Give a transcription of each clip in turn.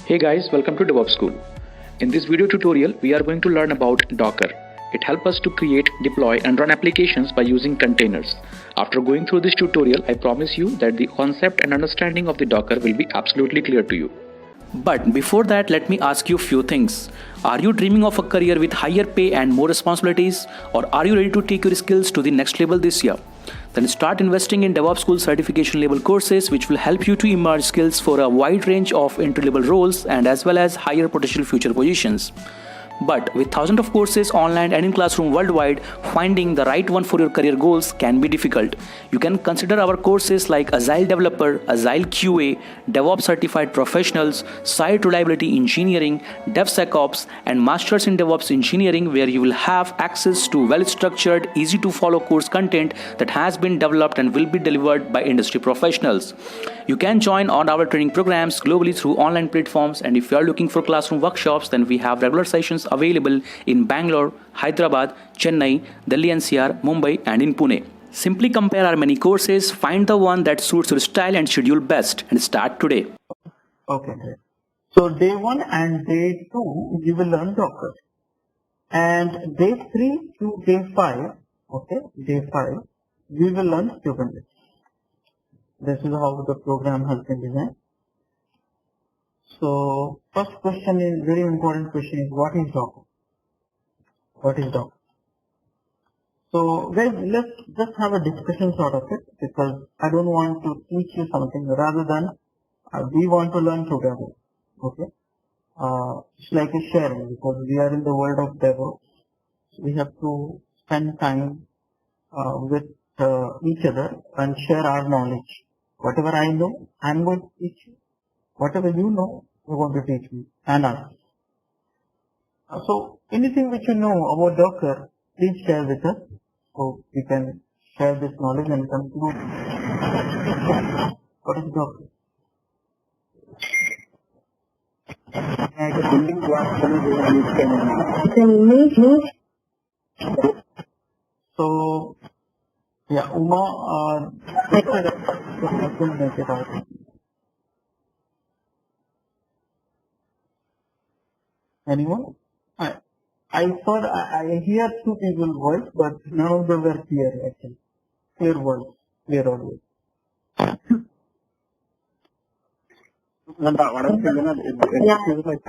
Hey guys, welcome to DevOps School. In this video tutorial, we are going to learn about Docker. It helps us to create, deploy and run applications by using containers. After going through this tutorial, I promise you that the concept and understanding of the Docker will be absolutely clear to you. But before that, let me ask you a few things. Are you dreaming of a career with higher pay and more responsibilities? Or are you ready to take your skills to the next level this year? Then start investing in DevOps School certification level courses which will help you to emerge skills for a wide range of entry level roles and as well as higher potential future positions. But with thousands of courses online and in classroom worldwide, finding the right one for your career goals can be difficult. You can consider our courses like Agile Developer, Agile QA, DevOps Certified Professionals, Site Reliability Engineering, DevSecOps, and Masters in DevOps Engineering, where you will have access to well-structured, easy-to-follow course content that has been developed and will be delivered by industry professionals. You can join on our training programs globally through online platforms, and if you are looking for classroom workshops, then we have regular sessions available in Bangalore, Hyderabad, Chennai, Delhi NCR, Mumbai and in Pune. Simply compare our many courses, find the one that suits your style and schedule best and start today. Okay, great. So day 1 and day 2 you will learn Docker, and day 3 to day 5, day 5 we will learn Kubernetes. This is how the program has been designed. So first question is very important question is what is Docker? What is Docker? So guys, let's just have a discussion sort of it, because I don't want to teach you something rather than we want to learn together. Okay, it's like a sharing, because we are in the world of DevOps. So we have to spend time with each other and share our knowledge. Whatever I know, I'm going to teach you. Whatever you know, you're going to teach me and us. So anything which you know about Docker, please share with us, so we can share this knowledge and conclude. What is Docker? So yeah, Uma, I can make it out. Anyone? I thought I hear two people's voice, but none of them were clear actually. Clear voice, clear audio. What I'm saying is like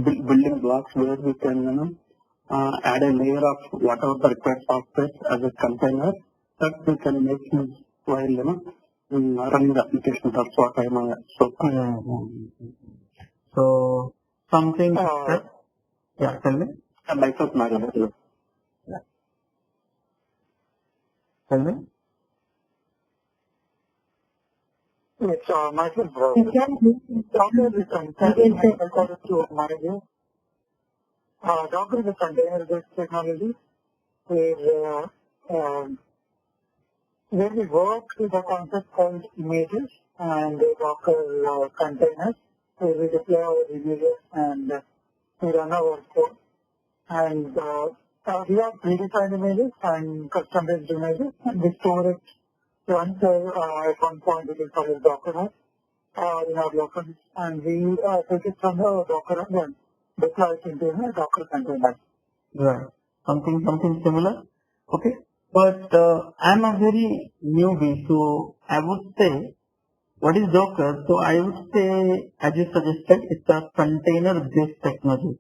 building blocks where we can add a layer of whatever the required software as a container that we can make use while running the application. That's what I know. So something. Yeah, tell me. Myself, Mario. Yeah. Tell me. It's myself, bro. Docker is Docker is a container-based technology where we work with a concept called images and Docker containers, where we deploy our images and we run our code. And we have predefined images and custom-based images, and we store it once at one point it is called Docker in our local, and we take it from the Docker and then deploy it into a Docker container. Right. Something similar. Okay. But I'm a very newbie, so I would say, what is Docker? So I would say, as you suggested, it's a container-based technology.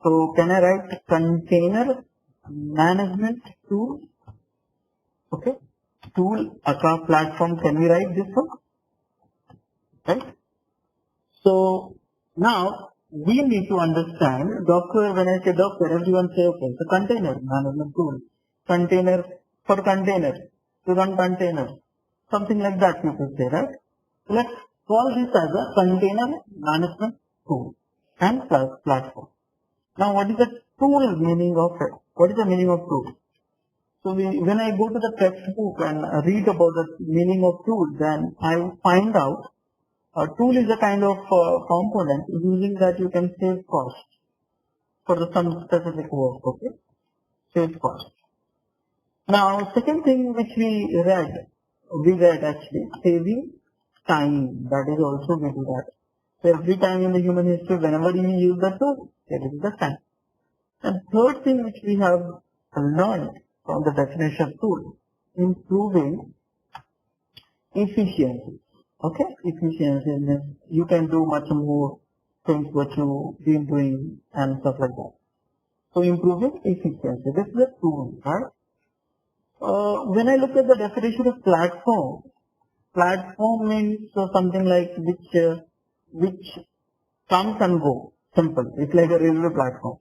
So can I write container management tool? Okay. Tool across platform. Can we write this one? Right. So now we need to understand Docker. When I say Docker, everyone say okay, it's a container management tool. Container for container, to run container, something like that you could say, right? So let's call this as a container management tool and platform. Now what is the tool meaning of it? What is the meaning of tool? So when I go to the textbook and read about the meaning of tool, then I find out a tool is a kind of component using that you can save cost for some specific work, okay? Save cost. Now second thing which we read actually saving time, that is also we do that. So every time in the human history, whenever you use the tool, there is the time. And third thing which we have learned from the definition of tool, improving efficiency. Okay, efficiency means you can do much more things what you've been doing and stuff like that. So improving efficiency, this is a tool, right? When I look at the definition of platform, platform means something like which comes and go. Simple. It's like a railway platform.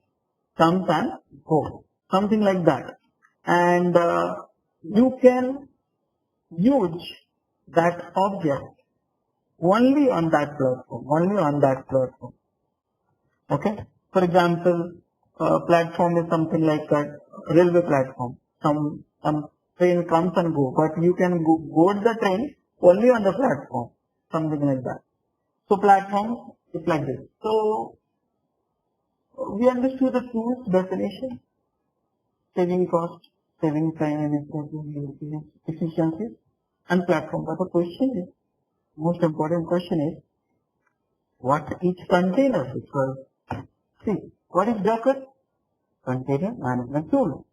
Comes and go. Something like that. And you can use that object only on that platform. Only on that platform. Okay. For example, platform is something like a railway platform. Some train comes and go, but you can board the train only on the platform. Something like that. So platform is like this. So we understood the tools definition, saving cost, saving time and improving efficiency, and platform. But the question is, most important question is, what each container? Because see, what is Docker? Container management tool.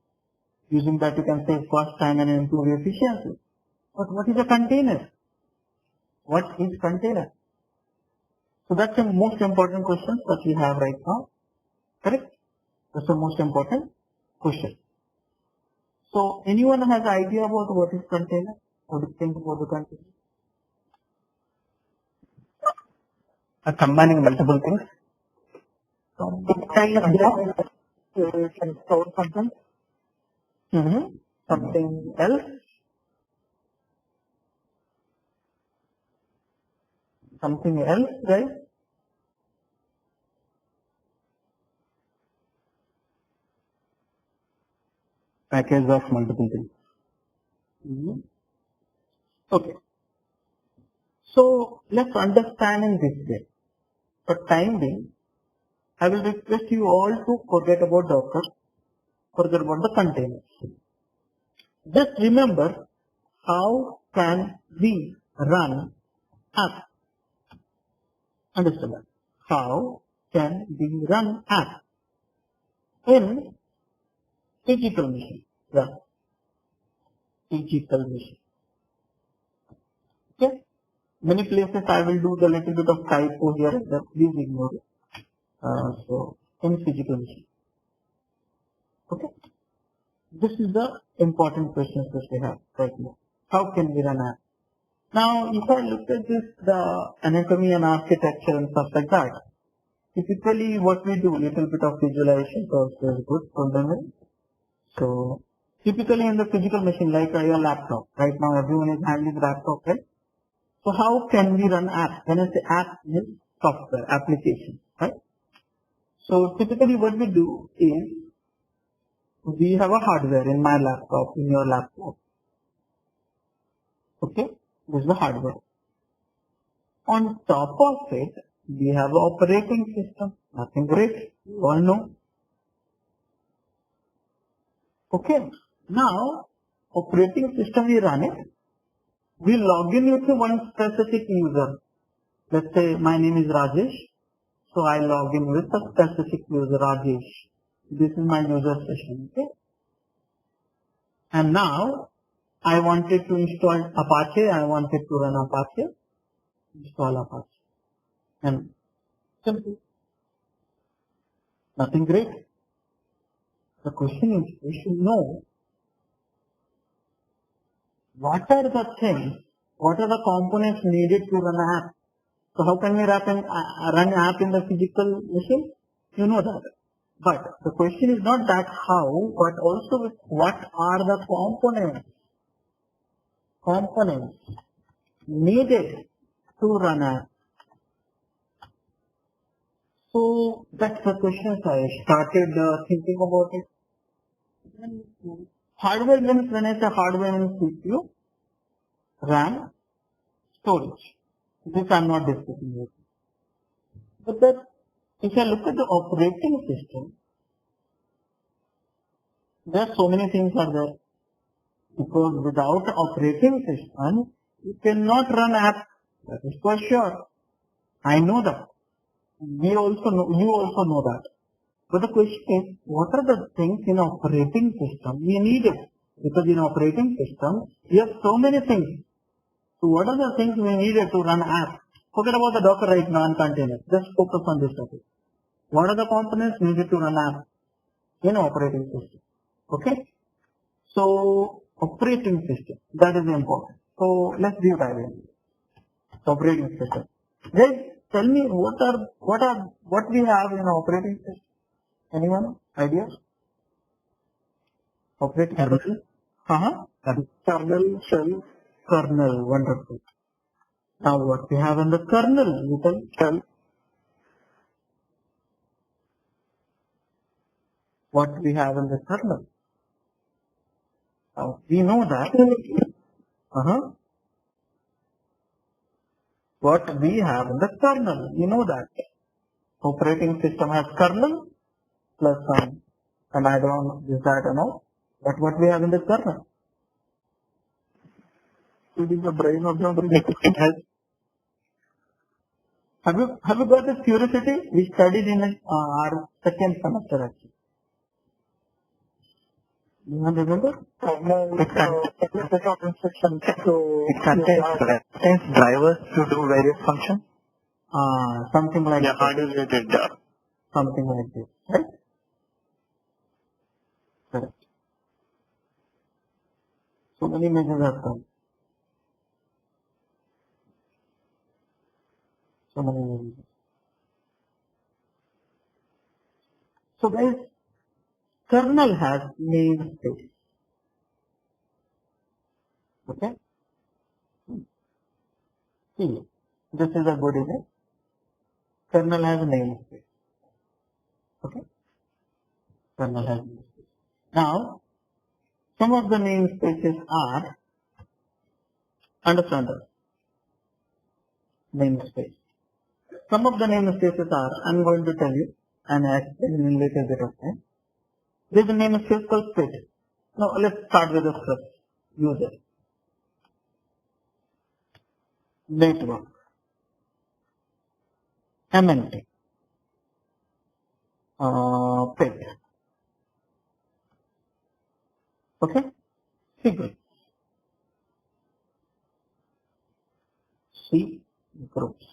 Using that you can save cost, time and improve efficiency. But what is a container? What is container? So that's the most important question that we have right now. Correct? That's the most important question. So anyone has idea about what is container? What do you think about the container? Combining multiple things. It's kind of block. You can store something. Something else? Something else, right? Package of multiple things. Okay. So let's understand in this way. For time being, I will request you all to forget about Docker, forget about the containers. Just remember how can we run app. Understand that? How can we run app in physical machine? Yeah. Physical machine. Okay. Many places I will do the little bit of typo here and there. Please ignore it. So in physical machine. Okay. This is the important questions that we have right now. How can we run app? Now, if I look at this, the anatomy and architecture and stuff like that, typically what we do, little bit of visualization also is good for them. So, typically in the physical machine, like your laptop, right now everyone is handling laptop, right? So, how can we run app? When I say app, means software, application, right? So, typically what we do is, we have a hardware in my laptop, in your laptop. Okay, this is the hardware. On top of it, we have an operating system. Nothing great, you all know. Okay, now operating system we run it. We log in with one specific user. Let's say my name is Rajesh. So I log in with a specific user, Rajesh. This is my user session, okay? And now, I wanted to install Apache, I wanted to run Apache, install Apache. And simple. Nothing great. The question is, we should know what are the things, what are the components needed to run an app. So how can we run an app in the physical machine? You know that. But the question is not that how, but also what are the components needed to run an app. So that's the question I started thinking about it. Hardware means, when I say hardware means CPU, RAM, storage. This I am not discussing yet. But that, if I look at the operating system, there are so many things are there. Because without operating system, you cannot run app. That is for sure. I know that. we also know, you also know that. But the question is, what are the things in operating system we need it? Because in operating system, we have so many things. So what are the things we needed to run app? Forget about the Docker right now and containers. Just focus on this topic. What are the components needed to run app in operating system? Okay. So operating system, that is important. So let's deep dive in operating system. Guys, tell me what we have in operating system. Anyone idea? Operating system. Kernel, shell, Kernel, wonderful. Now what we have in the kernel, we can shell, what we have in the kernel. Now we know that. What we have in the kernel, we know that. Operating system has kernel plus some, and I don't know this, that, and all. But what we have in the kernel? it is the brain of the operating system. Have you got this curiosity? We studied in our second semester actually. You remember? Kernel, It set of instructions to contains drivers to do various functions. Something like Yeah, hardware related. something like this, right? Correct. So many measures have come. So many measures. So guys, kernel has namespace. Okay? See, this is a good image. Kernel has namespace. Okay? Kernel has namespace. Now, some of the namespaces are, understand that, namespace. Some of the namespaces are, I'm going to tell you, and I explain in a little bit of time. There's a namespace called script. Now, let's start with the script. User. Network. MNT. Pet. Okay? Secret. C groups.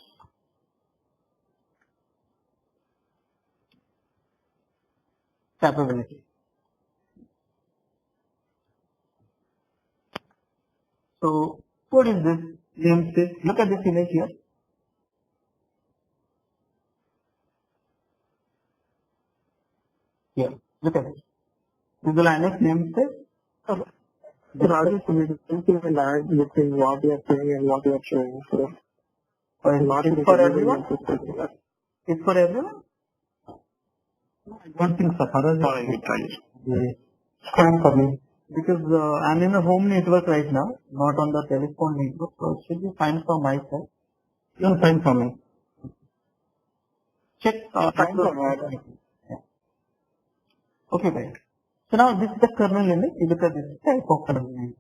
Capability. So, what is this namespace? Look at this image here. Here, look at it. This is the Linux namespace. Rajesh, we simply lag between what you are saying and what you are showing. So, It's for everyone? It's for everyone? I don't think so. It's fine for me. Because I'm in a home network right now, not on the telephone network, so it should be fine for myself. Even fine for me. Check. fine for me. Yeah. Okay, guys. So now this is the kernel image. You look at this type of kernel image.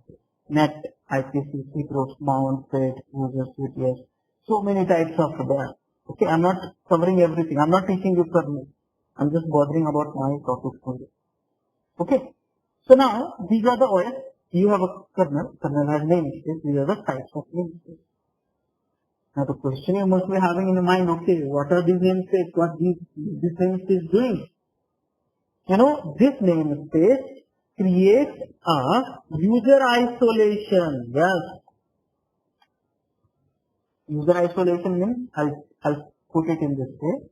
Net, IPC, secrets, mount, thread, user, CTS. So many types of that. Okay, I'm not covering everything. I'm not teaching you kernel. I'm just bothering about my topic only. Okay. So now, these are the OS. You have a kernel. Kernel has namespace. These are the types of namespace. Now the question you must be having in your mind, okay, what are these namespace? What this namespace doing? You know, this namespace creates a user isolation. Yes. User isolation means, I'll put it in this way.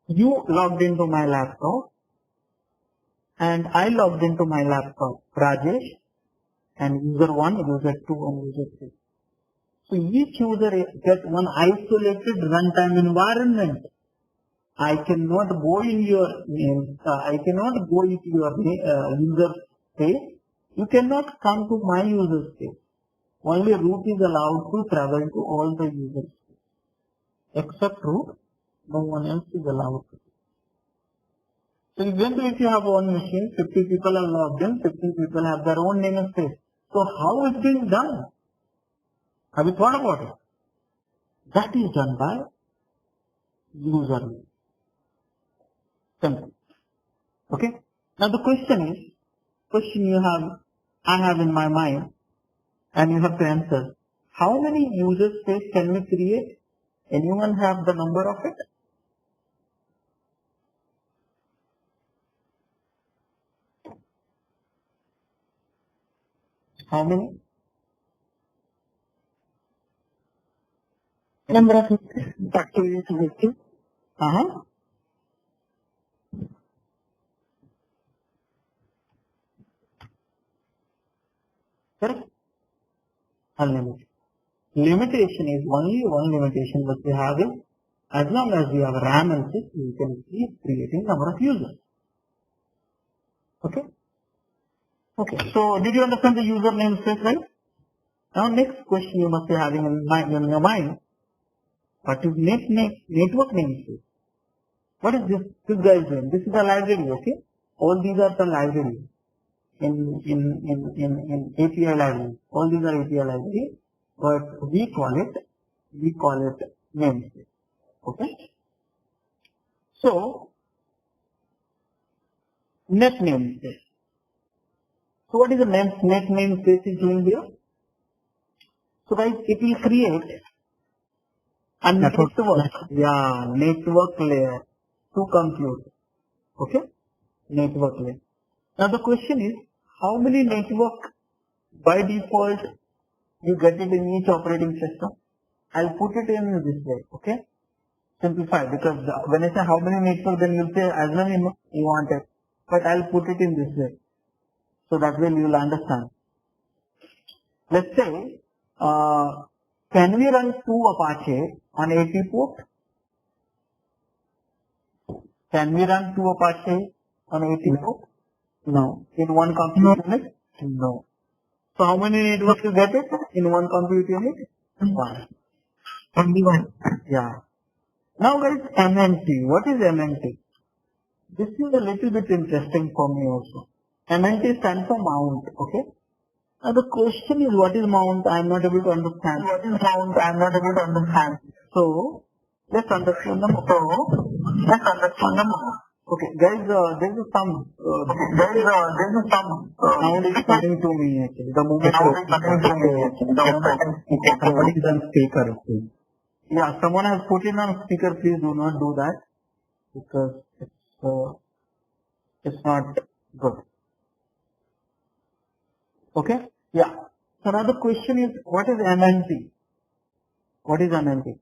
You logged into my laptop and I logged into my laptop, Rajesh, and user 1, user 2 and user 3. So each user gets one isolated runtime environment. I cannot go in your I cannot go into your user space. You cannot come to my user space. Only root is allowed to travel to all the users. Except root, no one else is allowed to. So even if you have one machine, 50 people are logged in, 50 people have their own namespace. So how is being done? Have you thought about it? That is done by username. Simple. Okay. Now the question I have in my mind, and you have to answer. How many user space can we create? Anyone have the number of it? How many? Number of activities listed. Correct? Unlimited. Limitation is only one limitation that we have is as long as we have RAM and CIS, we can keep creating number of users. Okay? Okay. So did you understand the username space, right? Now next question you must be having in your mind. What is network namespace? What is this guy is doing? This is a library, okay? All these are the libraries in API library. All these are API library, but we call it namespace. Okay? So net namespace. So what is the net namespace is doing here? So guys, it will create a network layer to compute. Okay? Network layer. Now the question is, how many network by default you get it in each operating system? I'll put it in this way. Okay? Simplify, because when I say how many network, then you'll say as many you want it. But I'll put it in this way. So that way you will understand. Let's say, can we run 2 Apache on 80 port? Can we run 2 Apache on 80 port? No. In one compute unit? No. So how many networks you get it in one compute unit? 1. Only 1. Yeah. Now guys, MNT. What is MNT? This is a little bit interesting for me also. MNT stands for mount. Okay. Now the question is, what is mount? I am not able to understand. What is mount? I am not able to understand. So let's understand the mount. Okay, guys, there is some sound is coming to me actually. The moment somebody is on speaker. Yeah, someone has put it on speaker. Please do not do that because it's not good. Okay? Yeah. So now the question is, what is MNT? What is MNT?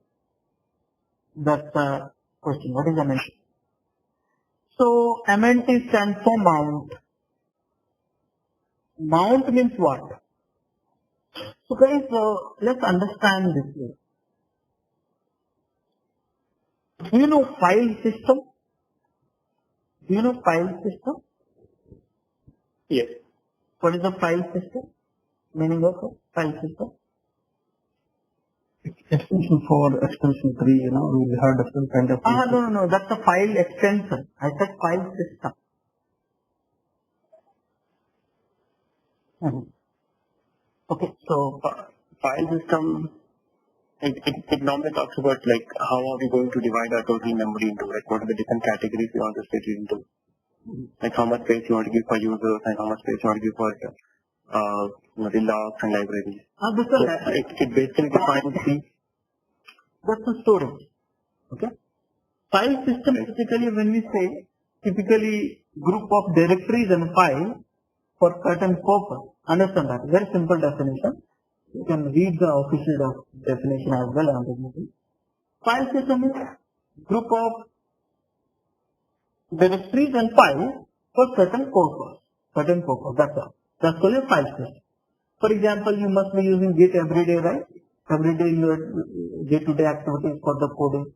That's the question. What is MNT? So MNT stands for mount. Mount means what? So guys, let's understand this way. Do you know file system? Do you know file system? Yes. What is a file system? Meaning of a file system? Extension 4, extension 3, we have different kind of. No. That's a file extension. I said file system. Okay, so File system, it normally talks about like how are we going to divide our total memory into, like what are the different categories we want to split it into. Like how much space you want to give for users and how much space you want to give for the logs and libraries. It basically defines that's the storage. Okay. File system typically, when we say typically group of directories and files for certain purpose. Understand that? Very simple definition. You can read the official definition as well on the movie. File system is group of directories and files for certain purpose. That's all. That's called a file system. For example, you must be using Git every day, right? Every day in your day-to-day activities for the coding.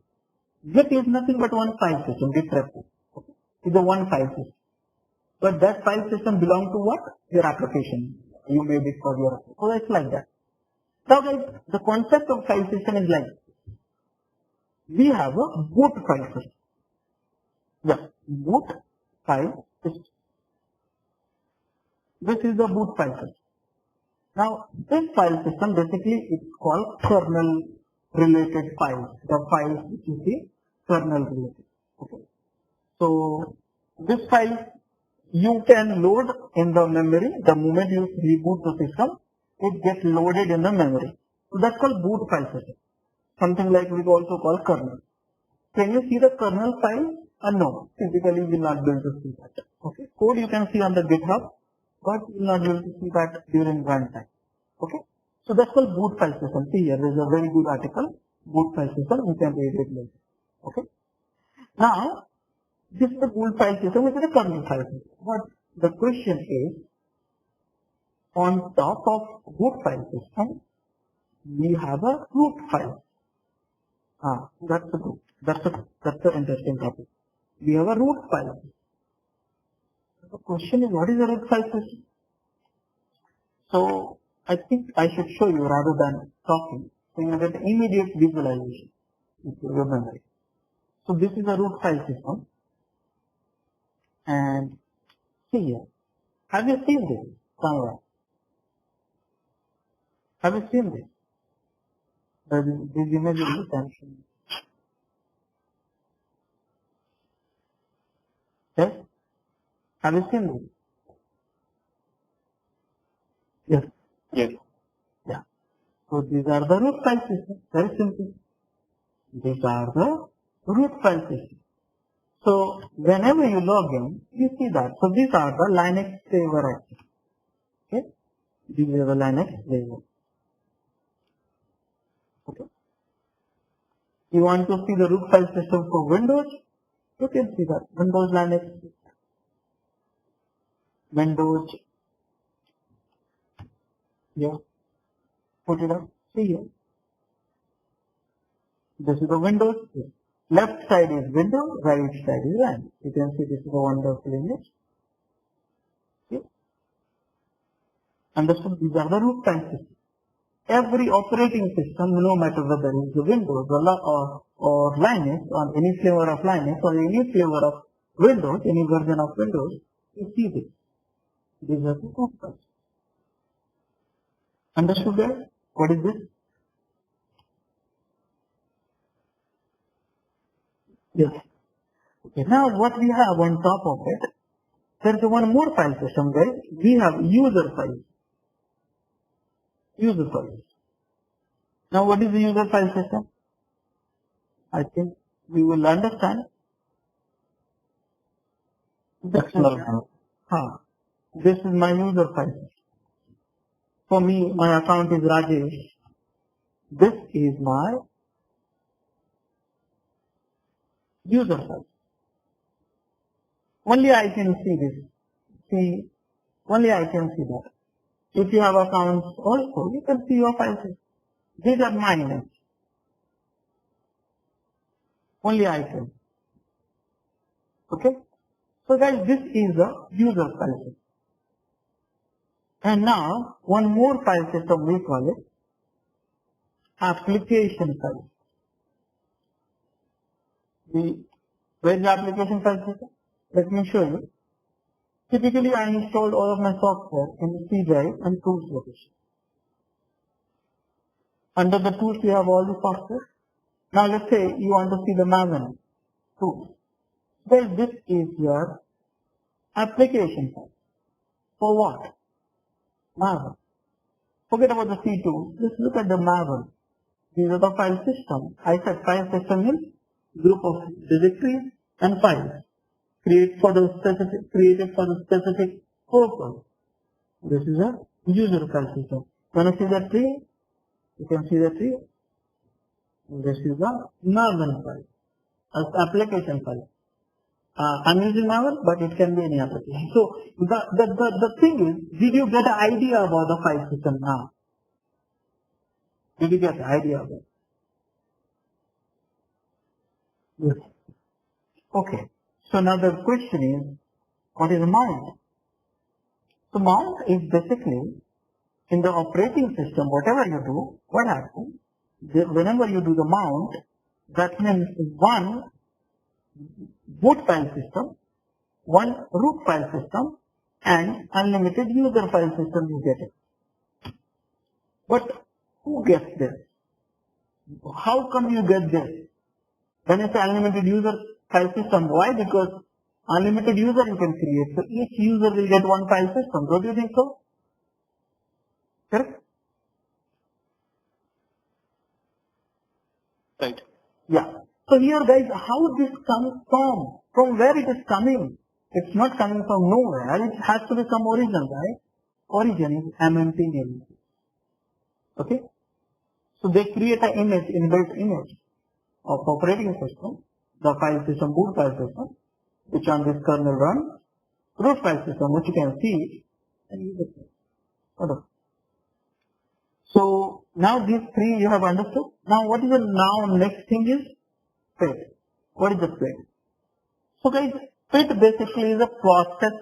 Git is nothing but one file system, Git repo. Okay. It's a one file system. But that file system belongs to what? Your application. You made it for your application. So it's like that. Now guys, the concept of file system is like, we have a boot file system. Yeah, boot file system. This is the boot file system. Now, this file system basically it's called kernel related files. The files which you see kernel related. Okay. So this file you can load in the memory. The moment you reboot the system, it gets loaded in the memory. So that's called boot file system. Something like we also call kernel. Can you see the kernel file? No. Typically we will not be able to see that. Okay. Code you can see on the GitHub, but you will not be able to see that during runtime. Okay. So that's called boot file system. See here, there is a very good article, boot file system. You can read it later. Okay. Now, this is the boot file system, which is a kernel file system. But the question is, on top of boot file system, we have a root file. That's the interesting topic. We have a root file. The question is, what is a root file system? So I think I should show you rather than talking, so you get immediate visualization into your memory. So this is a root file system, and see here. Have you seen this somewhere? Have you seen this? This image is attention. Yes? Have you seen this? Yes. Yes. Yeah. So these are the root file systems. Very simple. These are the root file systems. So whenever you log in, you see that. So these are the Linux flavor options. Okay? These are the Linux flavor. Okay. You want to see the root file system for Windows? You can see that. Windows Linux. Windows. Yeah. Put it up. See here. This is the Windows. Left side is Windows, right side is Linux. You can see this is a wonderful image. Okay. Understood? These are the root file systems. Every operating system, no matter whether it is Windows or Linux, or any flavor of Linux, or any flavor of Windows, any version of Windows, you see this. These are the root files. Understood that? What is this? Yes. Okay. Now what we have on top of it, there is one more file system, guys. We have user files. User files. Now what is the user file system? I think we will understand. This is my user file system. For me, my account is Rajesh. This is my user file. Only I can see this. See, only I can see that. If you have accounts also, you can see your files. These are mine. Only I can. Okay? So guys, this is the user file system. And now, one more file system we call it application file. Where is the application file system? Let me show you. Typically, I installed all of my software in C drive and tools location. Under the tools, you have all the software. Now, let's say you want to see the Maven tools. Well, this is your application file. For what? Maven. Forget about the C tools. Just look at the Maven. These are the file system. I said file system is group of directories and files created for the specific purpose. This is a user file system. When you see the tree, you can see the tree. This is the Maven file, as application file. I'm using Maven, but it can be any application. So the thing is, did you get an idea about the file system now? Did you get an idea of it? Yes. Okay. So now the question is, what is a mount? So mount is basically in the operating system, whatever you do, what happens? Whenever you do the mount, that means one boot file system, one root file system, and unlimited user file system you get it. But who gets this? How come you get this? When I say unlimited user file system, why? Because unlimited user you can create. So each user will get one file system. Don't you think so? Correct? Right. Yeah. So here guys, how this comes from? From where it is coming? It's not coming from nowhere. It has to be some origin, right? Origin is MMP name. Okay? So they create an image, inbuilt image of operating system, the file system, boot file system, which on this kernel runs, root file system, which you can see, and use it. Wonderful. So now these three you have understood. Now what is the now next thing is FIT. What is the FIT? So guys, FIT basically is a process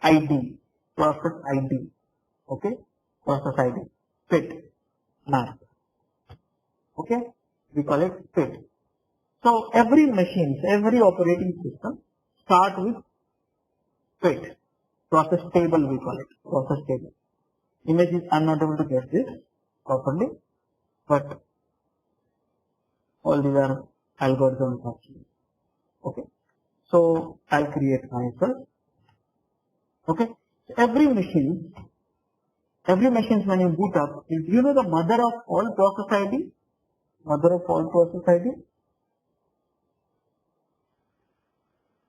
ID. Process ID. Okay? Process ID. FIT. Map. Okay? We call it FIT. So every machine, every operating system start with FIT. Process table we call it. Process table. Images, I'm not able to get this properly, but all these are algorithms actually. Okay. So I'll create myself. Okay. So every machine when you boot up, is you know the mother of all process ID? Mother of all process ID?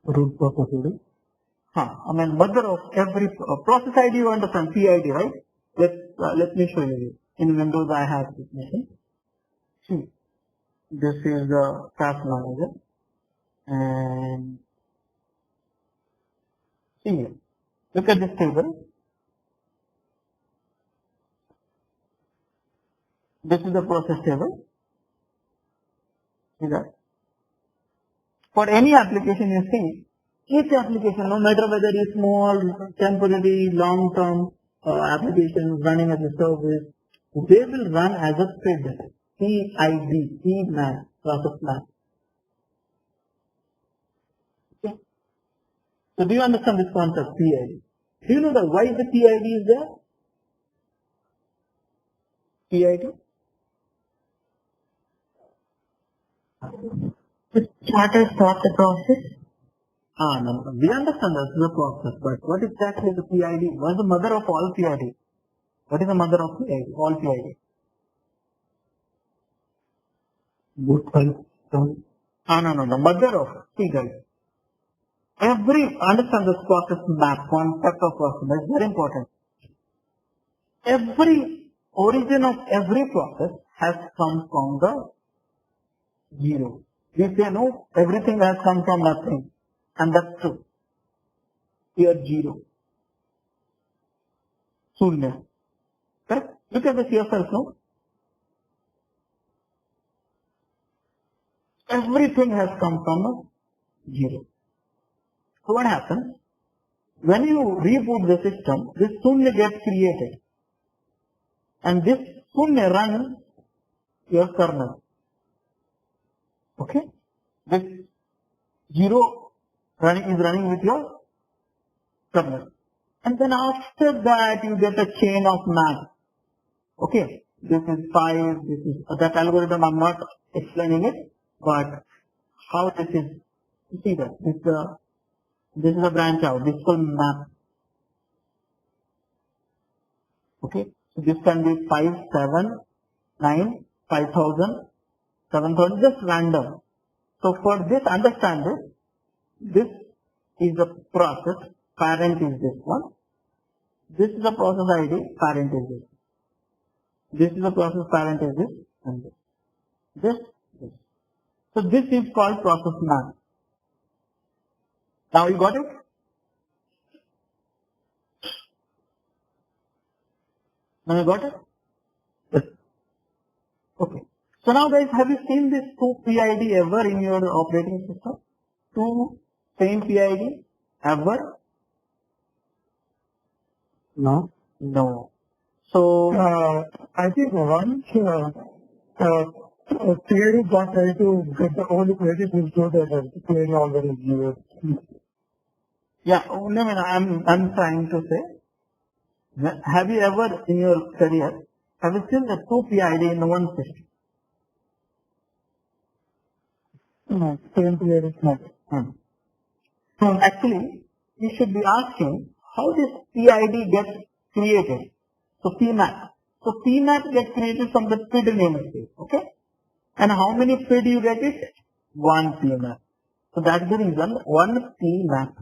Root process ID. I mean mother of every process ID, you understand, PID, right? Let me show you. In Windows I have this machine. See, this is the task manager, and see here. Look at this table. This is the process table. See that? For any application you see, each application, no matter whether it's small, temporary, long-term applications running as a service, they will run as a PID. PID, PMAP, process map. Okay. So do you understand this concept, PID? Do you know that why the PID is there? PID? To start and stop the process? No. We understand that's the process, but what exactly is the PID? What is the mother of all PID? What is the mother of PID? All PID? Boot file system. No. The mother of, see guys. Understand this process map, concept of process, that's very important. Every origin of every process has come from the zero. We say no, everything has come from nothing. And that's true. Here zero. Shunya. Correct? Look at this yourself, no? Everything has come from a zero. So what happens? When you reboot the system, this Shunya gets created. And this Shunya runs your kernel. Okay? This zero is running with your kernel. And then after that you get a chain of math. Okay? This is 5, this is that algorithm, I'm not explaining it, but how this is, you see that, this is a branch out, this is called map. Okay? So this can be 5, 7, 9, 5,000, 7,000, just random. So for this, understand this is the process, parent is this one. This is the process ID, parent is this. This is the process, parent is this, and this. So this is called process map. Now you got it? Now you got it? Yes. Okay. So now guys, have you seen this 2 PID ever in your operating system? 2 same PID ever? No. No. So I think once PID got ready to get the only PID to show that the PID already used. yeah, I'm trying to say, have you ever in your career, have you seen the 2 PID in one system? No, 78 is not. So actually, you should be asking how this PID gets created. So PMAP. So PMAP gets created from the PID namespace. Okay. And how many PID you get it? One PMAP. So that's the reason one PMAP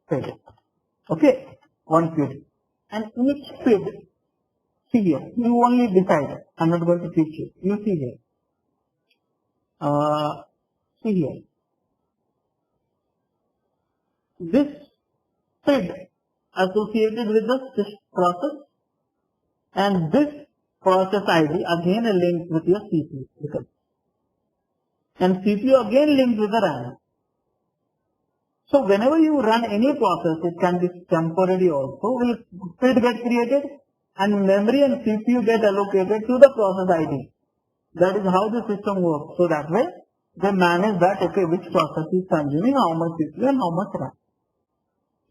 PID. Okay. One PID. And each PID, see here, you only decide. I'm not going to teach you. You see here. See here. This PID associated with the process and this process ID again linked with your CPU. And CPU again linked with the RAM. So whenever you run any process, it can be temporary also, will PID get created and memory and CPU get allocated to the process ID. That is how the system works. So that way, they manage that, okay, which process is consuming how much CPU and how much RAM.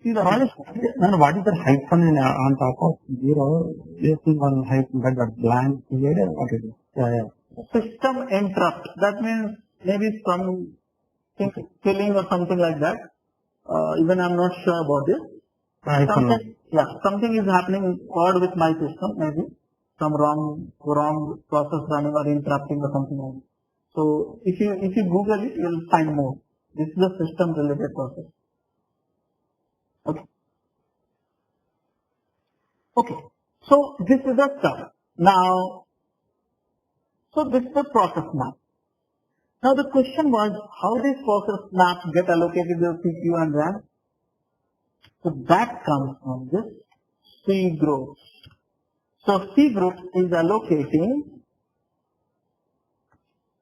See the What is the hyphen on top of 0? Using one hyphen that blank period or what is it? Yeah. System interrupt. That means maybe some killing or something like that. Even I'm not sure about this. Something is happening odd with my system, maybe some wrong process running or interrupting or something like that. So if you Google it, you'll find more. This is a system related process. Okay. So this is the stuff. Now, so this is the process map. Now the question was how this process map get allocated to CPU and RAM. So that comes from this C group. So C group is allocating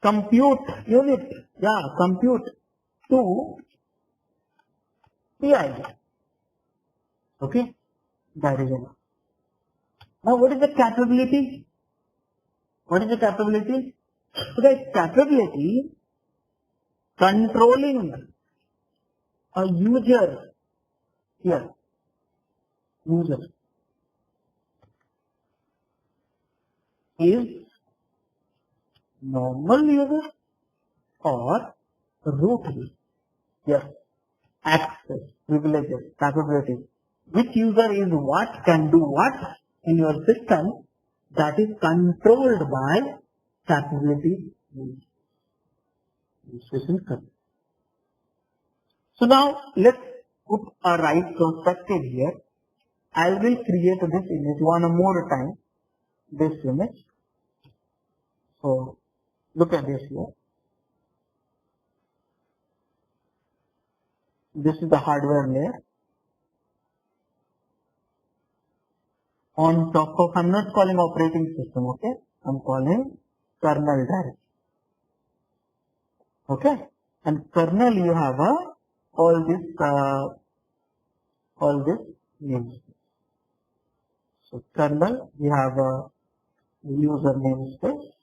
compute unit, compute to PID. Okay, that is enough. Now what is the capability? What is the capability? So the capability controlling a user here, user is normal user or root user. Yes, access, privileges, capabilities. Which user is what, can do what in your system, that is controlled by capability. So now let's put a right perspective here. I will create this image one more time. This image. So look at this here. This is the hardware layer. On top of, I'm not calling operating system, okay? I'm calling kernel directly. Okay? And kernel you have all this names. So kernel you have a user namespace,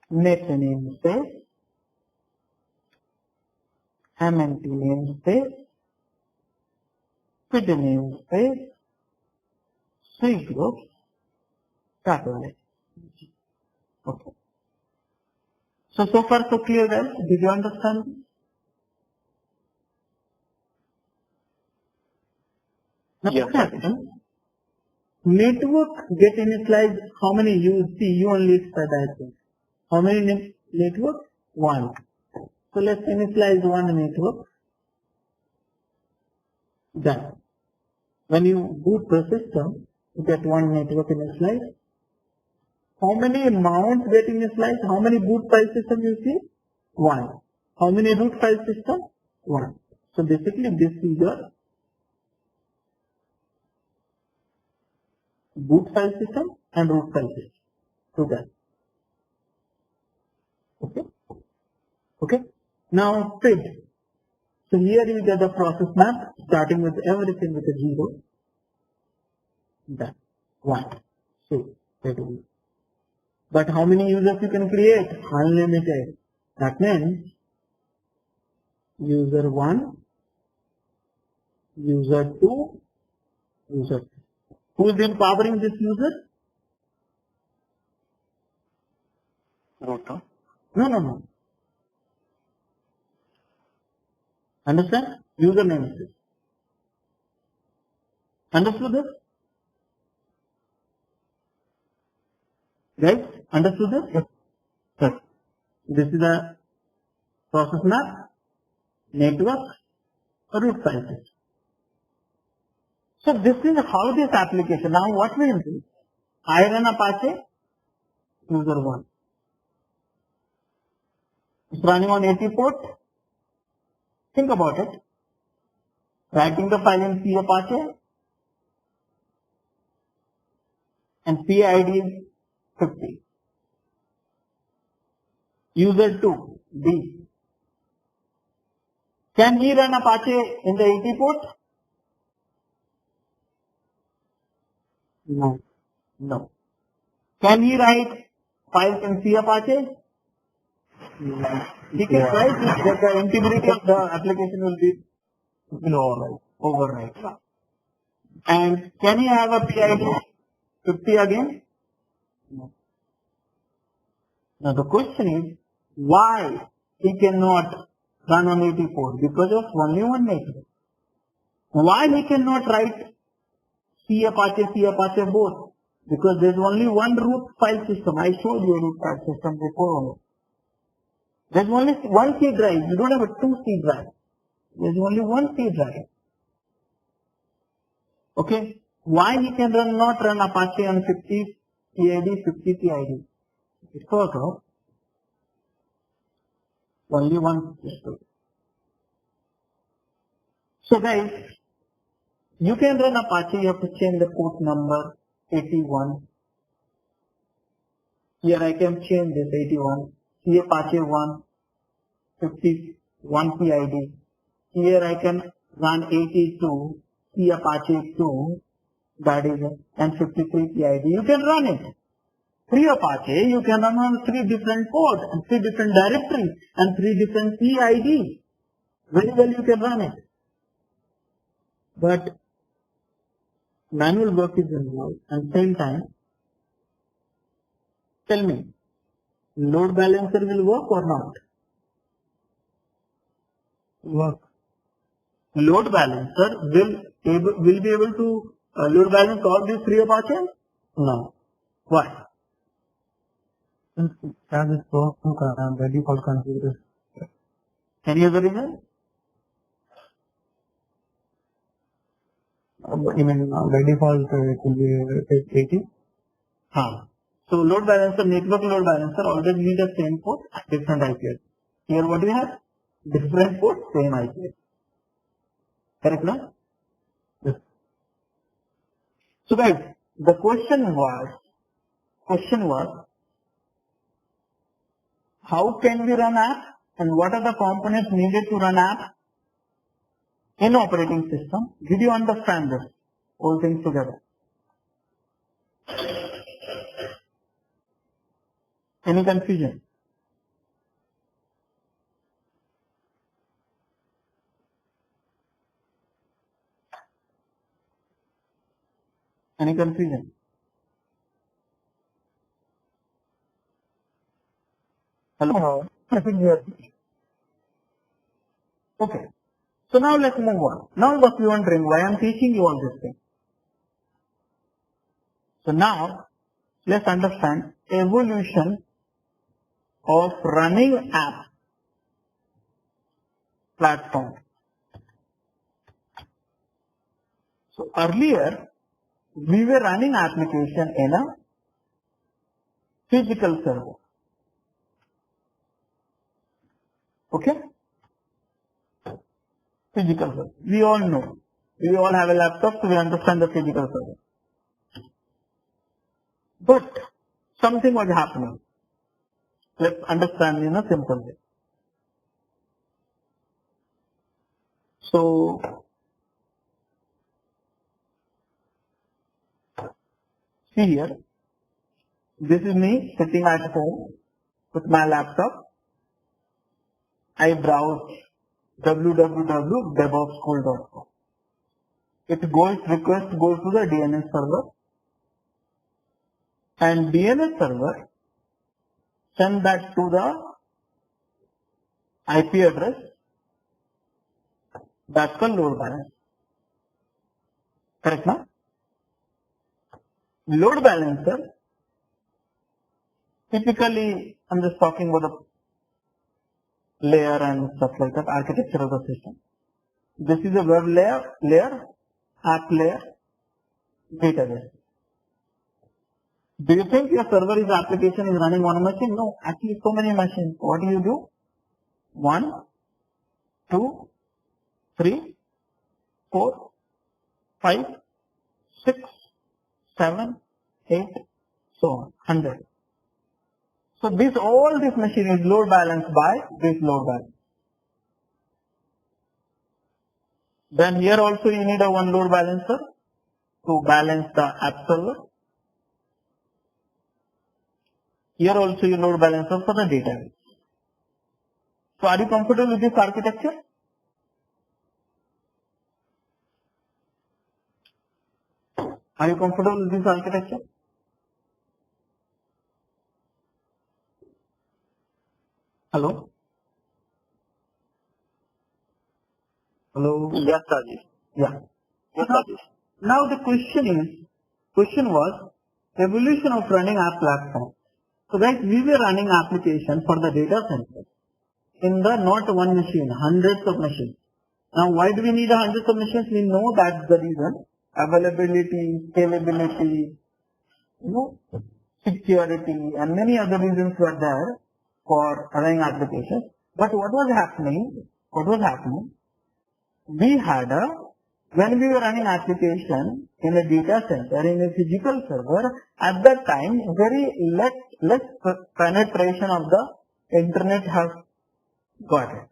net namespace, MNT namespace, PID namespace, C group, capability. Okay. So far so clear, guys? Did you understand? Now what happens? Network get initialized, how many you see, you only said I think. How many network? One. So let's initialize one network. Done. When you boot the system, you get one network initialized. How many mounts get initialized? How many boot file system you see? One. How many root file system? One. So basically this is your boot file system and root file system together. Okay. Now PID. So here you get the process map starting with everything with a 0. Done. 1. So PID. But how many users you can create? Unlimited. That means user 1, user 2, user 3. Who is empowering this user? Router. No. Understand? Username is this. Understood this? Right? Understood this? Yes. This is a process map, network, root file system. So this is how this application. Now what we will do? I run Apache user 1. It's running on 80 port. Think about it. Writing the file in C Apache and PID is 50. User 2, B. Can he run Apache in the 80 port? No. No. Can he write files in C Apache? No. He can write it, but the integrity of the application will be overwrite. And can he have a PID 50 again? No. Now the question is, why he cannot run on 84? Because of only one network. Why he cannot write C Apache both? Because there is only one root file system. I showed you a root file system before. There is only one C drive. You don't have a 2 C drive. There is only one C drive. Okay. Why he can not run Apache on 50 PID, 50 PID? Because of only one system. So guys, you can run Apache. You have to change the port number 81. Here I can change this 81. C Apache 1, 51 PID. Here I can run 82, C Apache 2, that is, and 53 PID. You can run it. Free Apache, you can run on 3 different ports, and 3 different directories, and 3 different PID. Very well you can run it. But manual work is involved, and same time, tell me, load balancer will work or not? Work. Load balancer will be able to load balance all these 3 Apache? No. Why? As it's by default configured. Any other reason? Even by default it will be 80. So load balancer, network load balancer always need a same port, different IP address. Here what do we have? Different port, same IP address. Correct now? Yes. So guys, the question was, how can we run app and what are the components needed to run app in operating system? Did you understand this? All things together. Any confusion? Any confusion? Hello? I think yes. Okay. So now let's move on. Now what you wondering why I'm teaching you all this thing. So now let's understand evolution of running app platform. So earlier we were running application in a physical server. Okay? Physical server. We all know. We all have a laptop, so we understand the physical server. But something was happening. Let's understand in a simple way. So, see here, this is me sitting at home with my laptop. I browse www.devopsschool.com. Request goes to the DNS server, and DNS server send that to the IP address That's called load balance. Correct now? Load balancer, typically I'm just talking about the layer and stuff like that, architecture of the system. This is a web layer, app layer, database. Do you think your server is application is running on a machine? No, actually so many machines. What do? 1, 2, 3, 4, 5, 6, 7, 8, so on, 100. So all this machine is load balanced by this load balance. Then here also you need a one load balancer to balance the app server. Here also you load balancer for the database. So are you comfortable with this architecture? Are you comfortable with this architecture? Hello? Hello? Yes, Rajesh. Yeah. Yes, Rajesh. Now the question was evolution of running app platform. So guys, we were running application for the data center in the not one machine, hundreds of machines. Now why do we need hundreds of machines? We know that's the reason. Availability, scalability, security and many other reasons were there for running applications. But what was happening? We had when we were running application in a data center, in a physical server, at that time very less penetration of the internet has got it.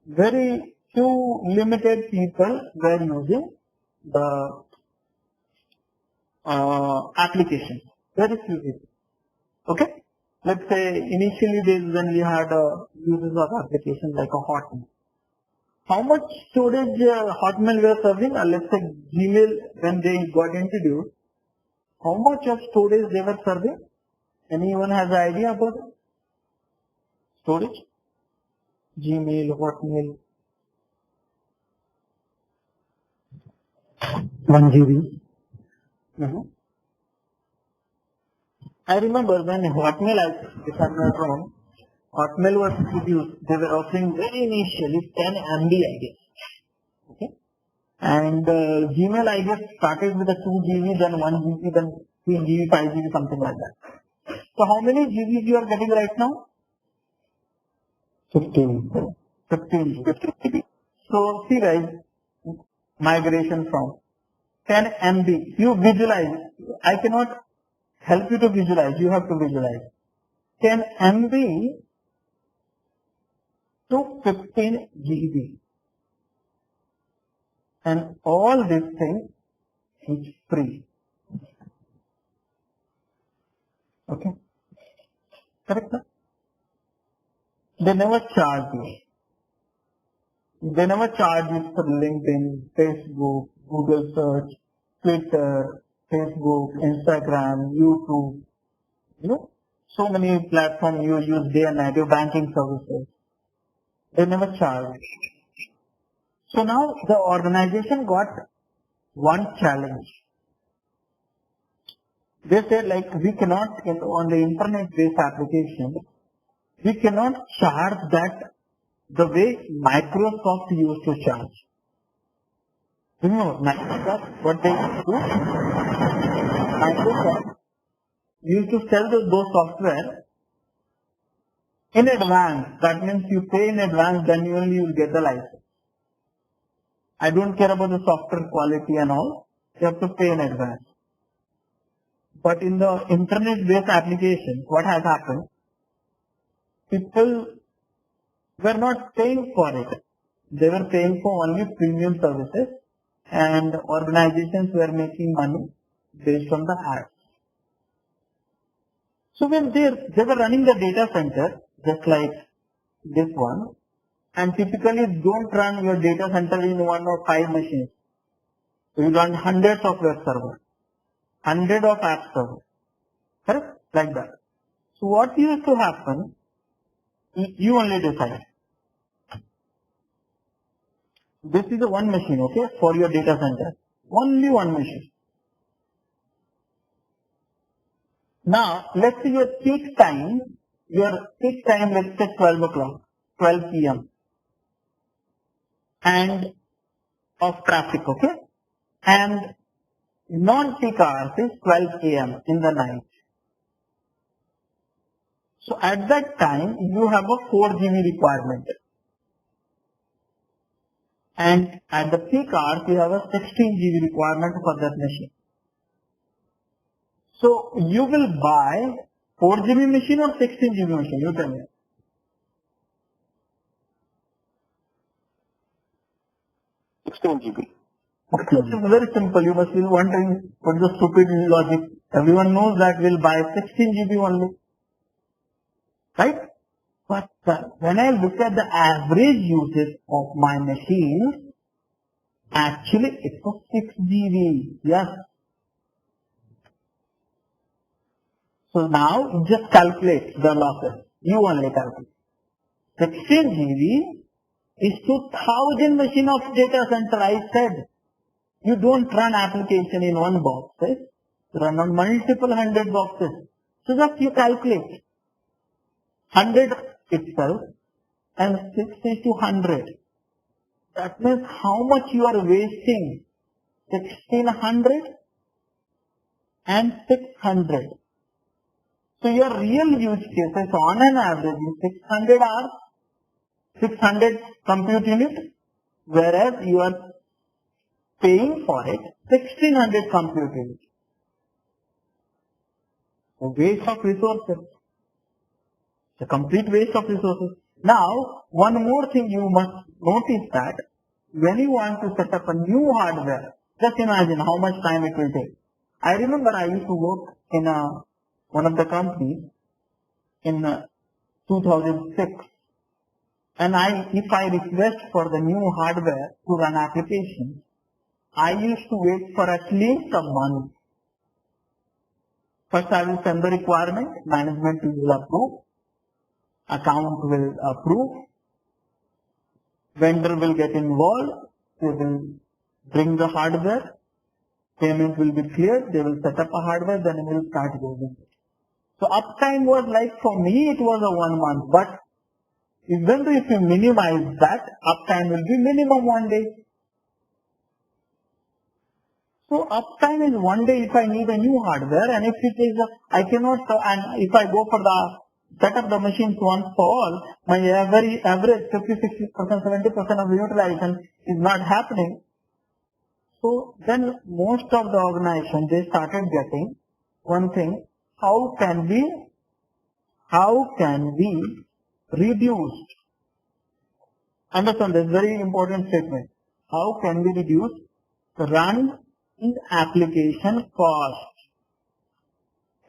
Very few limited people were using the application. Very few people. Okay? Let's say initially days when we had uses of application like a Hotmail. How much storage Hotmail were serving? Let's say Gmail when they got introduced. How much of storage they were serving? Anyone has an idea about it? Storage? Gmail, Hotmail. 1 GB. I remember when Hotmail, if I'm not wrong, Hotmail was introduced, they were offering very initially 10 MB, I guess. Okay? And Gmail, I guess, started with a 2 GB, then 1 GB, then 3 GB, 5 GB, something like that. So how many GBs you are getting right now? 15 GB. So see guys, migration from 10 MB. You visualize. I cannot help you to visualize. You have to visualize. 10 MB to 15 GB. And all these things is free. Okay? Correct? Sir? They never charge you. They never charge you for LinkedIn, Facebook, Google search, Twitter, Facebook, Instagram, YouTube. So many platforms you use day and night, your banking services. They never charge. So now the organization got one challenge. They said like we cannot, on the internet-based application, we cannot charge that the way Microsoft used to charge. Microsoft, what they used to do? Microsoft used to sell those software in advance. That means you pay in advance, then only you will get the license. I don't care about the software quality and all. You have to pay in advance. But in the internet-based application, what has happened? People were not paying for it. They were paying for only premium services, and organizations were making money based on the ads. So when they were running the data center, just like this one, and typically don't run your data center in 1 or 5 machines. You run hundreds of web servers, hundreds of app servers, correct? Like that. So what used to happen, you only decide. This is a one machine, okay, for your data center. Only one machine. Now, let's say your peak time, let's say 12 o'clock, 12 p.m. and of traffic, okay? And non-peak hours is 12 a.m. in the night. So at that time, you have a 4 GB requirement. And at the peak hours, you have a 16 GB requirement for that machine. So you will buy 4 GB machine or 16 GB machine, you tell me. GB. Okay, this is very simple. You must be wondering what is the stupid logic. Everyone knows that we'll buy 16 GB only. Right? But when I look at the average usage of my machine, actually it's a 6 GB. Yes. So now you just calculate the losses. You only calculate. 16 GB is 2000 machine of data center. I said you don't run application in one box. Right? You run on multiple 100 boxes. So just you calculate 100 itself and 6 is to 100. That means how much you are wasting? 1600 and 600. So your real use cases on an average is 600 hours, 600 compute unit, whereas you are paying for it 1600 compute unit. A waste of resources. A complete waste of resources. Now, one more thing you must notice that when you want to set up a new hardware, just imagine how much time it will take. I remember I used to work in one of the companies in 2006, and if I request for the new hardware to run applications, I used to wait for at least a month. First I will send the requirement, management will approve, account will approve, vendor will get involved, they will bring the hardware, payment will be cleared, they will set up a hardware, then we will start using it. So uptime was like, for me it was a 1 month, but even though if you minimize that, uptime will be minimum 1 day. So uptime is 1 day if I need a new hardware, and if it is, I cannot, and if I go for the set up the machines once for all, my average 50, 60%, 70% of the utilization is not happening. So then most of the organizations, they started getting one thing, how can we reduce, understand this very important statement, how can we reduce the run application cost?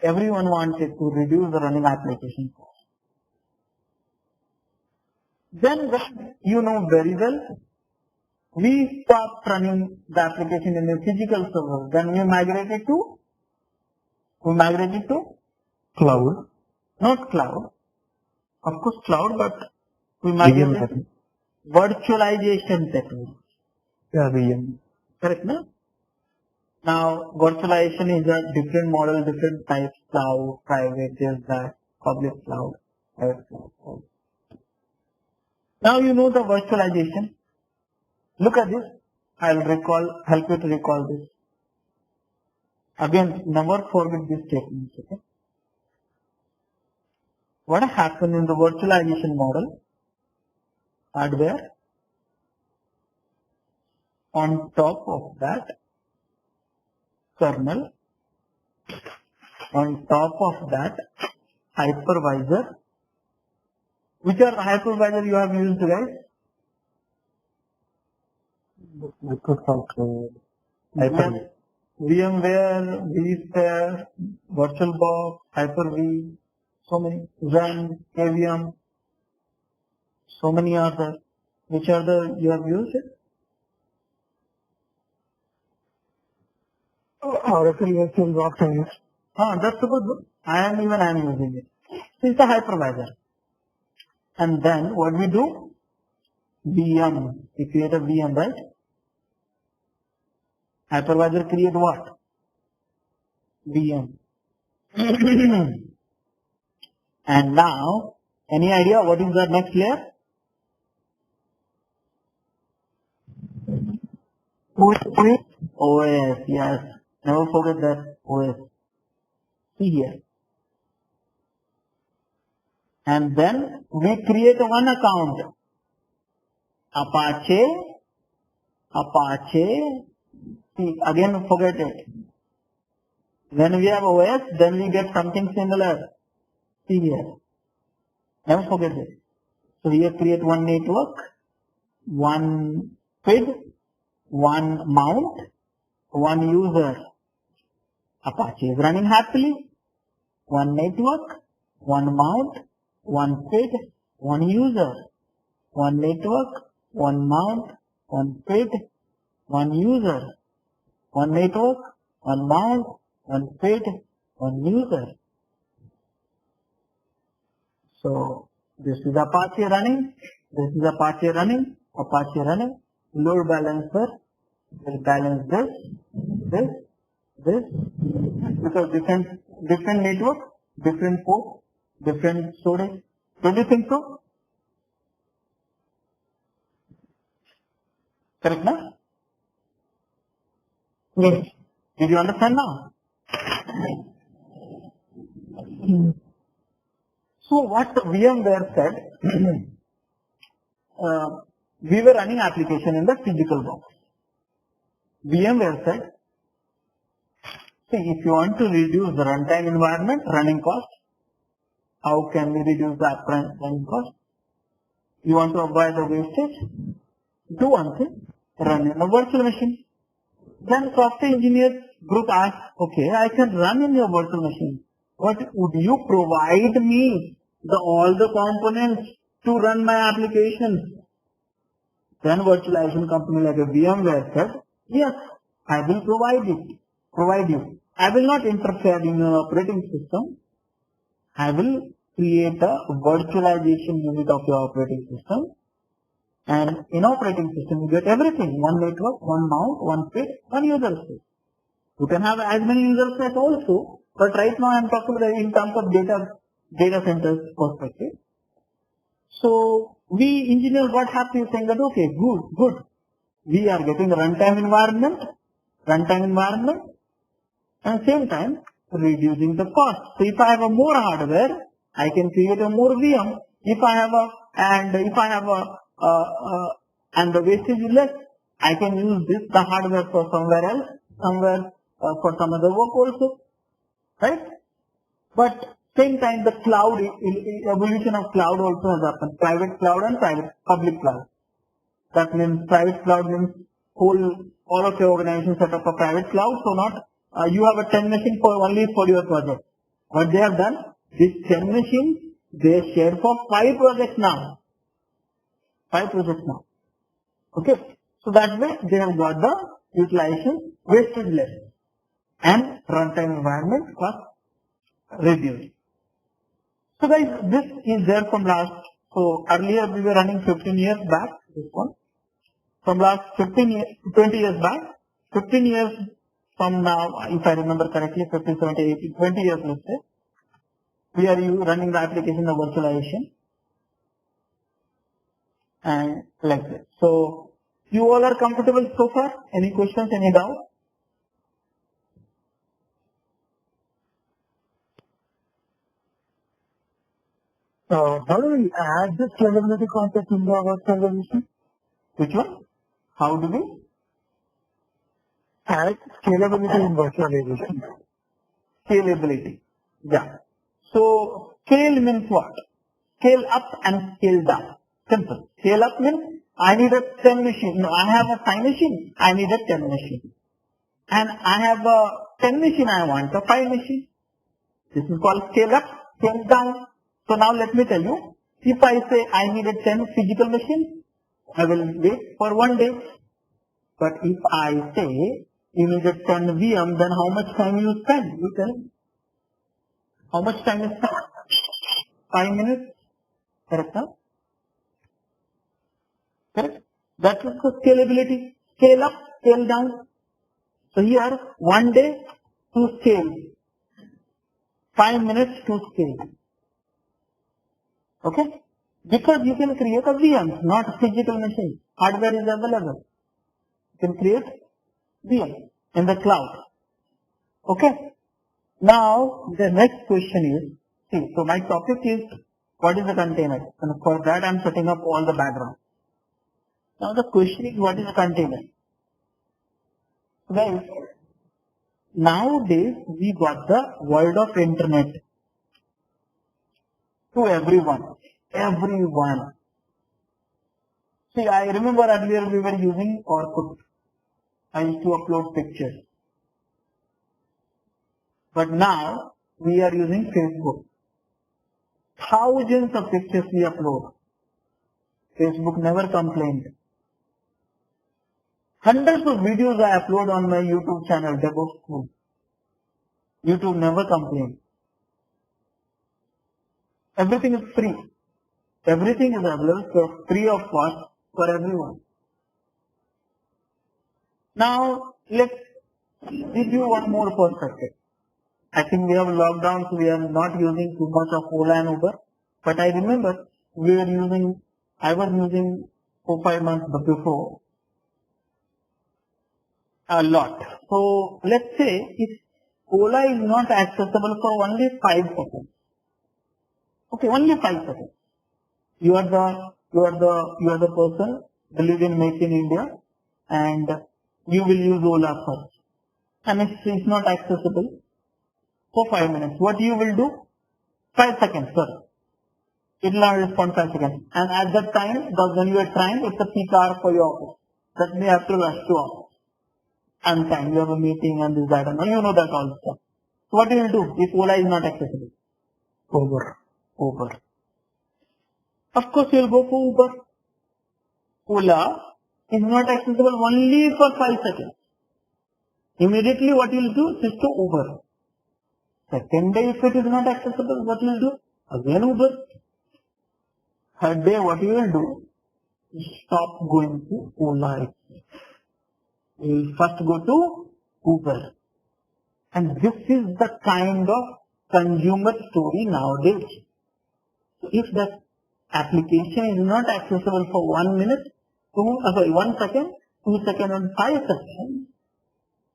Everyone wanted to reduce the running application cost. Then you know very well, we stopped running the application in a physical server. Then we migrated to cloud. Not cloud, of course cloud, but we migrated to virtualization technology. Yeah, VM. Correct, no? Now, virtualization is a different model, different types, cloud, private, there's that, public cloud, private cloud. Now you know the virtualization. Look at this. I'll help you to recall this. Again, never forget this statement, okay? What happened in the virtualization model? Hardware. On top of that, kernel, on top of that, hypervisor. Which are hypervisor you have used, guys? Microsoft Hyper-V. VMware, vSphere, VirtualBox, Hyper-V, so many, Xen, KVM, so many others. Which are the you have used it? Oracle VirtualBox I use. That's a good one. I am using it. So it's a hypervisor. And then what we do? VM. We create a VM, right? Hypervisor create what? VM. And now, any idea what is the next layer? OS, yes. Never forget that OS. See here. And then we create one account. Apache. See, again forget it. When we have OS, then we get something similar. See here. Never forget it. So here create one network, one feed, one mount, one user. Apache is running happily. One network, one mount, one feed, one user. One network, one mount, one feed, one user. One network, one mount, one feed, one user. So this is Apache running, this is Apache running, Apache running. Load balancer will balance this, because different network, different port, different storage. Don't you think so? Correct, na? Yes. Did you understand now? So what VMware said, we were running application in the physical box. VMware said, see, if you want to reduce the runtime environment running cost, how can we reduce the running cost? You want to avoid the wastage? Do one thing, run in a virtual machine. Then software engineers group asked, okay, I can run in your virtual machine, but would you provide me all the components to run my application? Then virtualization company like a VMware said, yes, I will provide you. I will not interfere in your operating system. I will create a virtualization unit of your operating system. And in operating system, you get everything. One network, one mount, one feed, one user space. You can have as many user space also, but right now I am talking about in terms of data centers perspective. So we engineers got happy saying that, okay, good. We are getting the runtime environment, and same time reducing the cost. So if I have a more hardware, I can create a more VM. And the wastage is less, I can use the hardware for somewhere else, for some other work also, right? But same time the cloud, evolution of cloud also has happened. Private cloud and public cloud. That means private cloud means all of your organization set up a private cloud. So not you have a 10 machine only for your project. What they have done, these 10 machines they share for 5 projects now. 5 projects now. Okay. So that way they have got the utilization wastage less and runtime environment cost reduced. So guys, this is there from last. So earlier we were running 15 years back. This one from last 20 years back. 15 years from now, if I remember correctly, 15, 17, 18, 20 years let's say, we are running the application of virtualization. And like that. So you all are comfortable so far? Any questions, any doubt? How do we add the scalability concept in the virtualization? Which one? How do we Add scalability in virtualization. Scalability. Yeah. So scale means what? Scale up and scale down. Simple. Scale up means I need a 10 machine. No, I have a 5 machine. I need a 10 machine. And I have a 10 machine. I want a 5 machine. This is called scale up, scale down. So now let me tell you. If I say I need a 10 physical machine, I will wait for 1 day. But if I say you need a 10 VM, then how much time you spend? You tell me. How much time is spent? 5 minutes. Correct? Huh? Correct? That is the scalability. Scale up, scale down. So here, 1 day to scale. 5 minutes to scale. Okay? Because you can create a VM, not a physical machine. Hardware is available. You can create VM in the cloud. Okay? Now, the next question is, see, so my topic is, what is a container? And for that, I am setting up all the background. Now, the question is, what is a container? Guys, nowadays, we got the world of internet to everyone. Everyone. See, I remember earlier we were using Orkut. I used to upload pictures. But now, we are using Facebook. Thousands of pictures we upload. Facebook never complained. Hundreds of videos I upload on my YouTube channel, DevOps School. YouTube never complained. Everything is free. Everything is available for free of cost for everyone. Now, let's give you one more perspective. I think we have lockdown, so we are not using too much of Ola and Uber. But I remember I was using 4-5 months before a lot. So let's say if Ola is not accessible for only 5 seconds. Okay, only 5 seconds. You are the person who live in Make in India and you will use Ola first. And if it's not accessible for 5 minutes, what you will do? 5 seconds, sorry. It will not respond 5 seconds. And at that time, when you are trying, it's a peak hour for your office. That means you have to rush to office. And time, you have a meeting and this, that, and all. You know that all stuff. So what you will do if Ola is not accessible? Uber. Of course, you will go for Uber. Ola is not accessible only for 5 seconds. Immediately what you will do is to Uber. Second day, if it is not accessible, what you will do? Again Uber. Third day, what you will do? Stop going to Ola. You will first go to Uber. And this is the kind of consumer story nowadays. So if that application is not accessible for 1 minute, 1 second, 2 seconds and 5 seconds,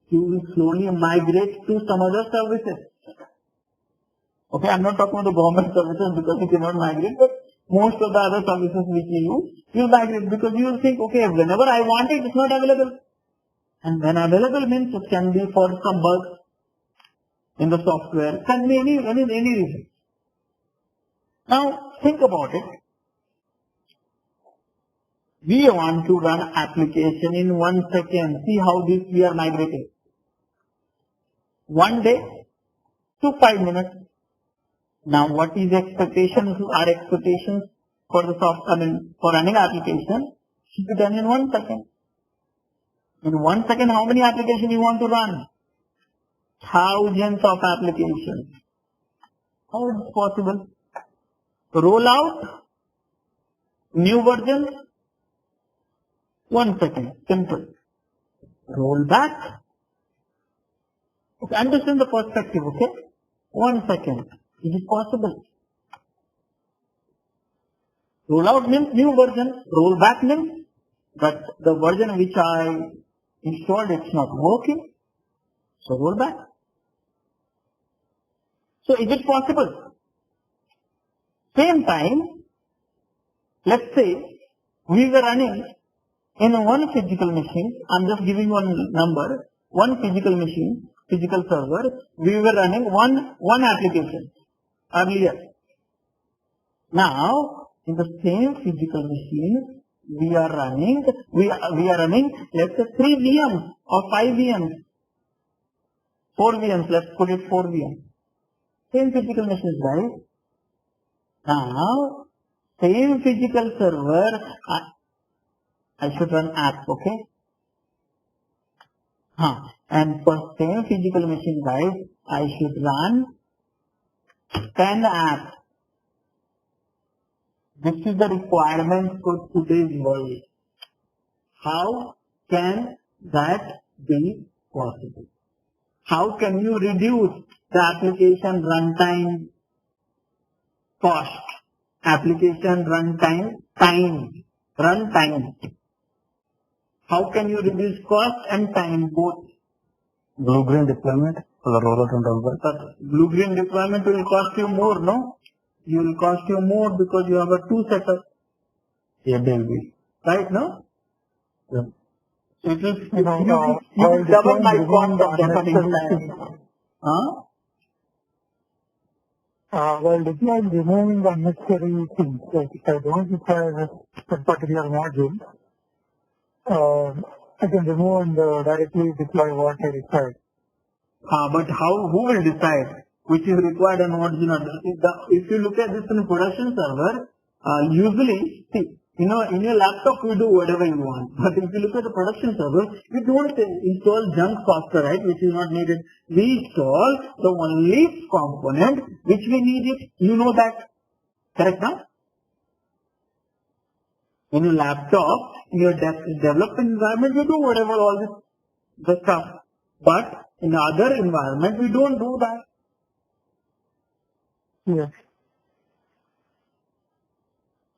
you will slowly migrate to some other services. Okay, I'm not talking about the government services because you cannot migrate, but most of the other services which you use, you migrate because you will think, okay, whenever I want it, it's not available. And when available means it can be for some bugs in the software, can be any reason. Now, think about it. We want to run application in 1 second. See how this we are migrating. 1 day to 5 minutes. Now, what is expectations? Our expectations for for running application should be done in 1 second. In 1 second, how many applications you want to run? Thousands of applications. How is it possible? Roll out new version. 1 second. Simple. Roll back. Okay, understand the perspective, okay? 1 second. Is it possible? Roll out means new version. Roll back means that the version which I installed, it's not working. So roll back. So is it possible? Same time, let's say we were running in one physical machine. I'm just giving one number. One physical machine, physical server, we were running one application earlier. Now, in the same physical machine, we are running, let's say 3 VMs or 5 VMs, 4 VMs, let's put it 4 VMs. Same physical machine, right? Now, same physical server, I should run apps, okay? And for same physical machine, guys, I should run 10 apps. This is the requirement for today's world. How can that be possible? How can you reduce the application runtime cost, application runtime runtime? How can you reduce cost and time both? Blue-green deployment for the rollout and rollback. But blue-green deployment will cost you more, no? It will cost you more because you have a two setup. ABLB. Right, no? Yeah. So it will double my cost of data. Huh? While deploying, removing the unnecessary things, like if I don't require a particular module, I can remove and directly deploy what I require. But who will decide which is required and what is not? If you look at this in a production server, usually, see, in your laptop you do whatever you want. But if you look at the production server, you don't install junk software, right, which is not needed. We install the only component which we need. You know that. Correct now? In your laptop, in your development environment, you do whatever all the stuff. But in other environment, we don't do that. Yes.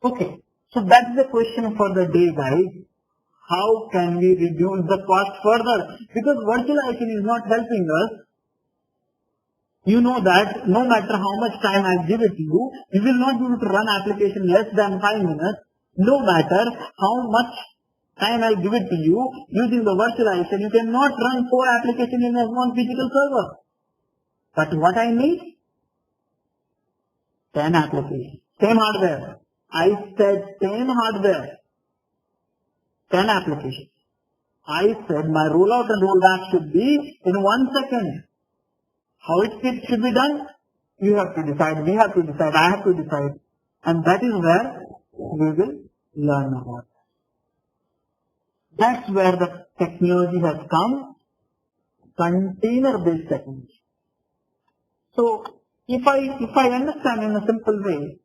Okay. So that's the question for the day, guys. How can we reduce the cost further? Because virtualization is not helping us. You know that no matter how much time I give it to you, you will not be able to run application less than 5 minutes. No matter how much time I give it to you, using the virtualization, you cannot run 4 applications in a one physical server. But what I need? 10 applications. Same hardware. I said 10 hardware. 10 applications. I said my rollout and rollback should be in 1 second. How it should be done? You have to decide, we have to decide, I have to decide. And that is where we will learn about. That's where the technology has come, container-based technology. So, if I understand in a simple way,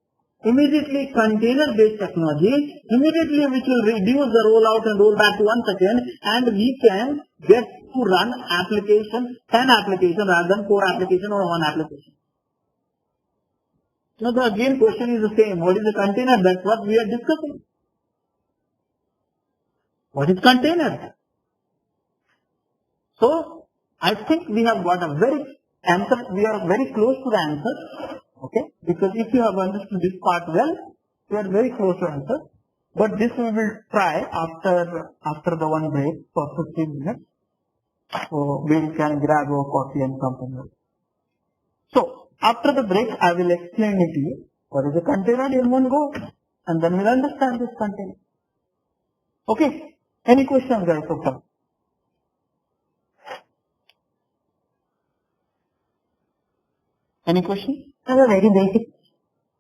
immediately container-based technology, immediately which will reduce the rollout and rollback to 1 second, and we can get to run application, 10 applications rather than 4 applications or 1 application. Now the again question is the same. What is a container? That's what we are discussing. What is container? So, I think we have got a very answer. We are very close to the answer. Okay? Because if you have understood this part well, we are very close to answer. But this we will try after the one break for 15 minutes. So, we can grab our coffee and something. So, after the break, I will explain it to you. What is a container in one go? And then we'll understand this container. Okay? Any questions, guys, so far? Any questions? I have a very basic.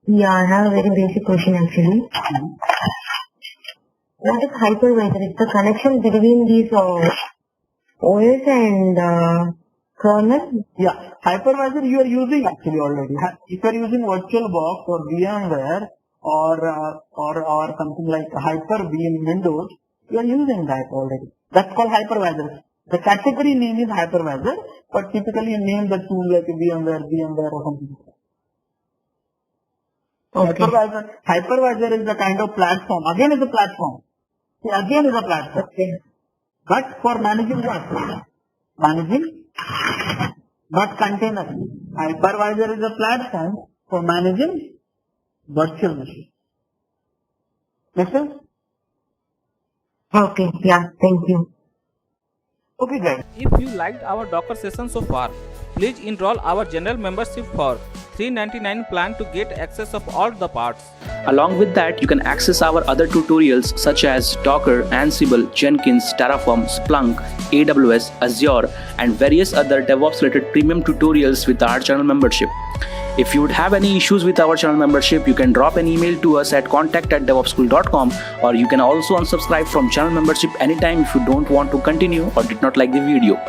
Yeah, I have a very basic question actually. What is hypervisor? It's the connection between these OS and kernel. Yeah, hypervisor you are using actually already. If you are using VirtualBox or VMware or something like Hyper-V in Windows, you are using that already. That's called hypervisor. The category name is hypervisor, but typically you name the tool like VMware or something. Okay. Hypervisor is the kind of platform. Again is a platform. See, again is a platform. Okay. But for managing what? Managing not container. Hypervisor is a platform for managing virtual machine. Make sense? Okay. Yeah. Thank you. Okay, guys. If you liked our Docker session so far, please enroll our general membership for $399 plan to get access of all the parts. Along with that, you can access our other tutorials such as Docker, Ansible, Jenkins, Terraform, Splunk, AWS, Azure, and various other DevOps related premium tutorials with our channel membership. If you would have any issues with our channel membership, you can drop an email to us at contact@devopsschool.com, or you can also unsubscribe from channel membership anytime if you don't want to continue or did not like the video.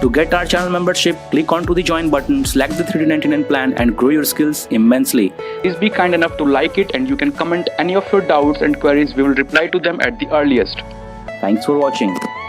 To get our channel membership, click onto the join button, select the $399 plan and grow your skills immensely. Please be kind enough to like it, and you can comment any of your doubts and queries. We will reply to them at the earliest. Thanks for watching.